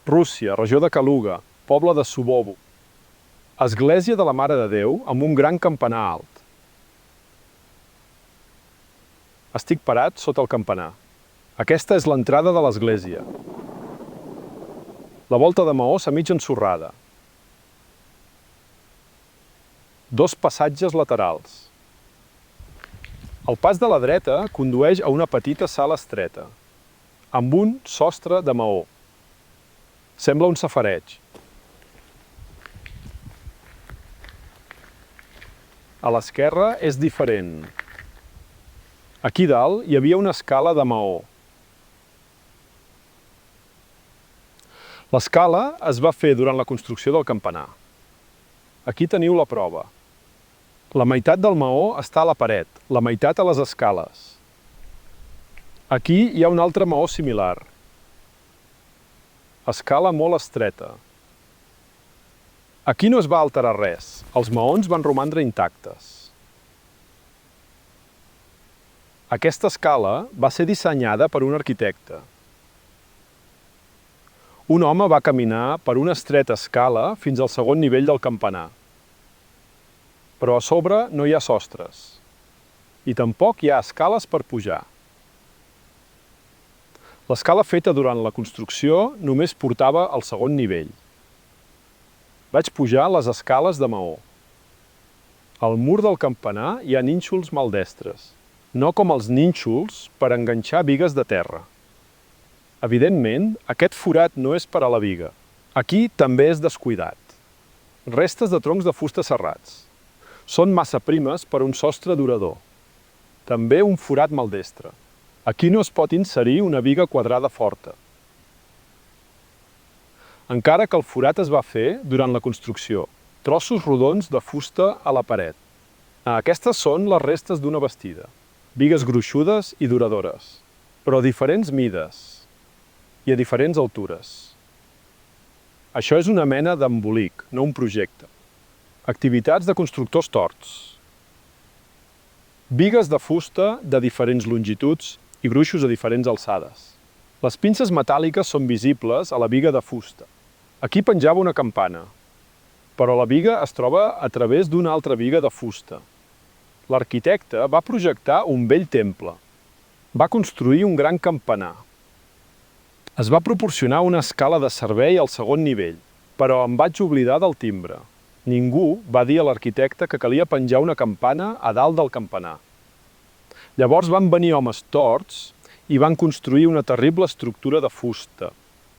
Rússia, regió de Kaluga, poble de Subovo. Església de la Mare de Déu amb un gran campanar alt. Estic parat sota el campanar. Aquesta és l'entrada de l'església. La volta de maó a mig ensorrada. Dos passatges laterals. El pas de la dreta condueix a una petita sala estreta, amb un sostre de maó. Sembla un safareig. A l'esquerra és diferent. Aquí dalt hi havia una escala de maó. L'escala es va fer durant la construcció del campanar. Aquí teniu la prova. La meitat del maó està a la paret, la meitat a les escales. Aquí hi ha un altre maó similar. Escala molt estreta. Aquí no es va alterar res, els maons van romandre intactes. Aquesta escala va ser dissenyada per un arquitecte. Un home va caminar per una estreta escala fins al segon nivell del campanar. Però a sobre no hi ha sostres. I tampoc hi ha escales per pujar. L'escala feta durant la construcció només portava al segon nivell. Vaig pujar les escales de maó. Al mur del campanar hi ha nínxols maldestres, no com els nínxols per enganxar bigues de terra. Evidentment, aquest forat no és per a la biga. Aquí també és descuidat. Restes de troncs de fusta serrats. Són massa primes per un sostre durador. També un forat maldestre. Aquí no es pot inserir una biga quadrada forta. Encara que el forat es va fer durant la construcció, trossos rodons de fusta a la paret. Aquestes són les restes d'una bastida. Bigues gruixudes i duradores, però a diferents mides i a diferents altures. Això és una mena d'embolic, no un projecte. Activitats de constructors torts. Bigues de fusta de diferents longituds i gruixos a diferents alçades. Les pinces metàl·liques són visibles a la biga de fusta. Aquí penjava una campana, però la biga es troba a través d'una altra biga de fusta. L'arquitecte va projectar un vell temple. Va construir un gran campanar. Es va proporcionar una escala de servei al segon nivell, però em vaig oblidar del timbre. Ningú va dir a l'arquitecte que calia penjar una campana a dalt del campanar. Llavors van venir homes torts i van construir una terrible estructura de fusta,